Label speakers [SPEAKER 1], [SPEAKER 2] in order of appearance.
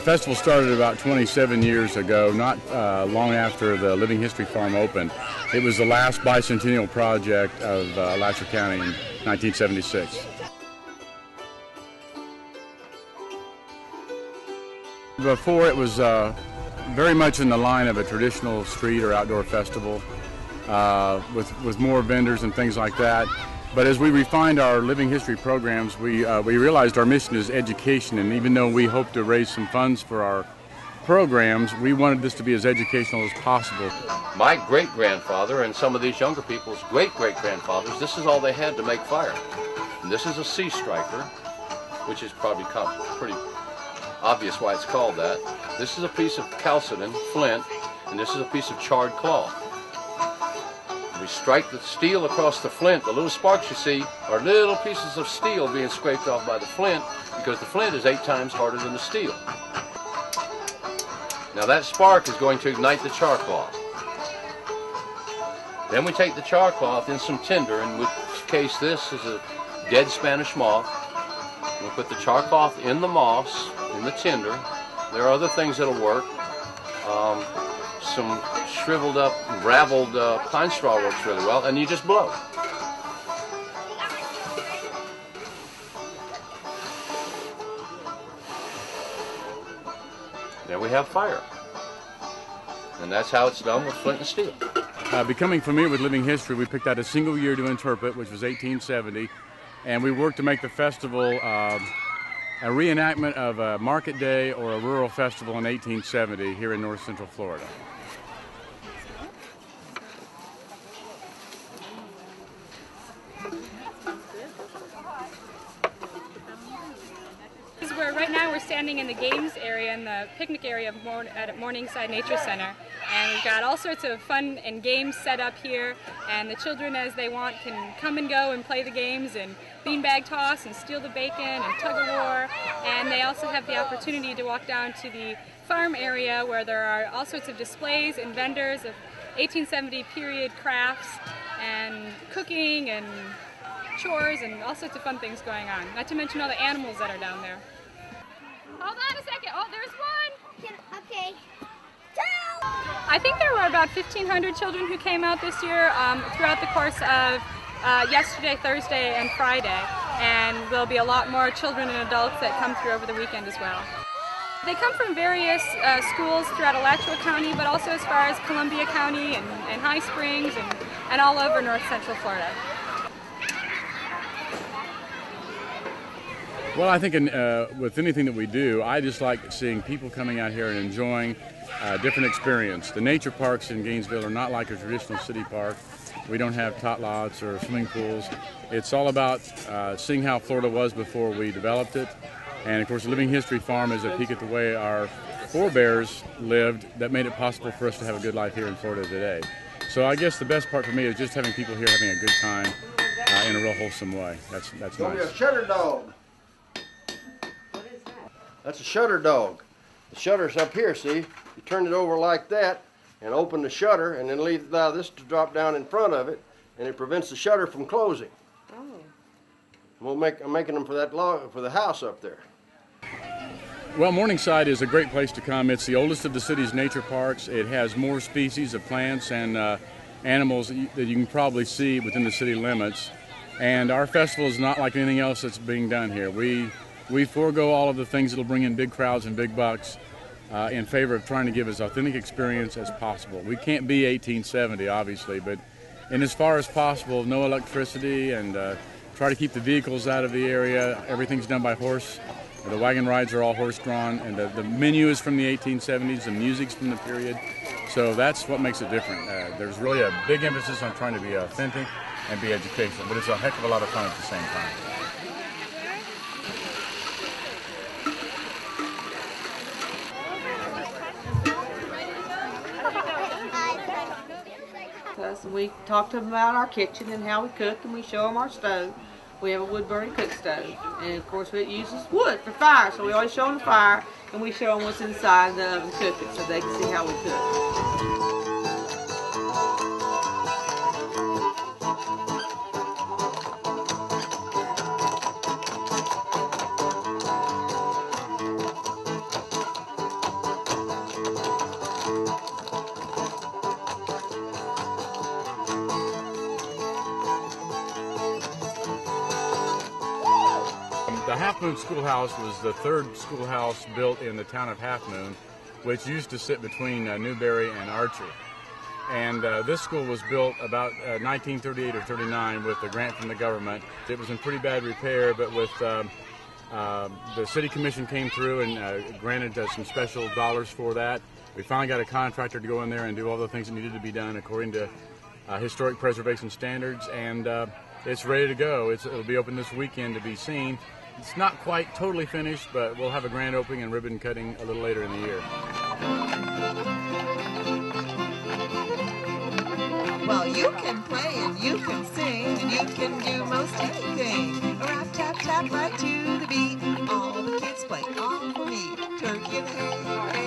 [SPEAKER 1] The festival started about 27 years ago, not long after the Living History Farm opened. It was the last bicentennial project of Alachua County in 1976. Before, it was very much in the line of a traditional street or outdoor festival with more vendors and things like that. But as we refined our living history programs, we realized our mission is education, and even though we hope to raise some funds for our programs, we wanted this to be as educational as possible.
[SPEAKER 2] My great-grandfather and some of these younger people's great-great-grandfathers, this is all they had to make fire. And this is a sea striker, which is probably pretty obvious why it's called that. This is a piece of calcedon, flint, and this is a piece of charred cloth. We strike the steel across the flint. The little sparks you see are little pieces of steel being scraped off by the flint, because the flint is 8 times harder than the steel. Now that spark is going to ignite the char cloth. Then we take the char cloth in some tinder, in which case this is a dead Spanish moth. We'll put the char cloth in the moss, in the tinder. There are other things that'll work. Some shriveled up, raveled pine straw works really well, and you just blow. There we have fire. And that's how it's done with flint and steel.
[SPEAKER 1] Becoming familiar with living history, we picked out a single year to interpret, which was 1870, and we worked to make the festival a reenactment of a market day or a rural festival in 1870 here in north central Florida.
[SPEAKER 3] Right now we're standing in the games area, in the picnic area at Morningside Nature Center, and we've got all sorts of fun and games set up here, and the children, as they want, can come and go and play the games and beanbag toss and steal the bacon and tug-of-war, and they also have the opportunity to walk down to the farm area where there are all sorts of displays and vendors of 1870 period crafts and cooking and chores and all sorts of fun things going on, not to mention all the animals that are down there. Hold on a second. Oh, there's one.
[SPEAKER 4] Okay.
[SPEAKER 3] I think there were about 1,500 children who came out this year throughout the course of yesterday, Thursday, and Friday. And there'll be a lot more children and adults that come through over the weekend as well. They come from various schools throughout Alachua County, but also as far as Columbia County and High Springs and all over north central Florida.
[SPEAKER 1] Well, I think with anything that we do, I just like seeing people coming out here and enjoying a different experience. The nature parks in Gainesville are not like a traditional city park. We don't have tot lots or swimming pools. It's all about seeing how Florida was before we developed it. And of course, the Living History Farm is a peek at the way our forebears lived that made it possible for us to have a good life here in Florida today. So I guess the best part for me is just having people here having a good time in a real wholesome way. That's nice.
[SPEAKER 5] It's going to be a shutter dog. That's a shutter dog. The shutter's up here, see? You turn it over like that and open the shutter and then allow this to drop down in front of it, and it prevents the shutter from closing. Oh. I'm making them for the house up there.
[SPEAKER 1] Well, Morningside is a great place to come. It's the oldest of the city's nature parks. It has more species of plants and animals that you can probably see within the city limits. And our festival is not like anything else that's being done here. We forego all of the things that will bring in big crowds and big bucks in favor of trying to give as authentic experience as possible. We can't be 1870, obviously, but in as far as possible, no electricity, and try to keep the vehicles out of the area. Everything's done by horse. The wagon rides are all horse-drawn, and the menu is from the 1870s, the music's from the period. So that's what makes it different. There's really a big emphasis on trying to be authentic and be educational, but it's a heck of a lot of fun at the same time.
[SPEAKER 6] We talk to them about our kitchen and how we cook, and we show them our stove. We have a wood-burning cook stove, and of course it uses wood for fire, so we always show them the fire, and we show them what's inside the oven cooking so they can see how we cook.
[SPEAKER 1] The Half Moon Schoolhouse was the third schoolhouse built in the town of Half Moon, which used to sit between Newberry and Archer. And this school was built about 1938 or 39 with a grant from the government. It was in pretty bad repair, but with the city commission came through and granted some special dollars for that. We finally got a contractor to go in there and do all the things that needed to be done according to historic preservation standards, and it's ready to go. It'll be open this weekend to be seen. It's not quite totally finished, but we'll have a grand opening and ribbon cutting a little later in the year.
[SPEAKER 4] Well, you can play and you can sing and you can do most anything. Rap, tap, tap, right to the beat. All the kids play all for me. Turkey in the hay.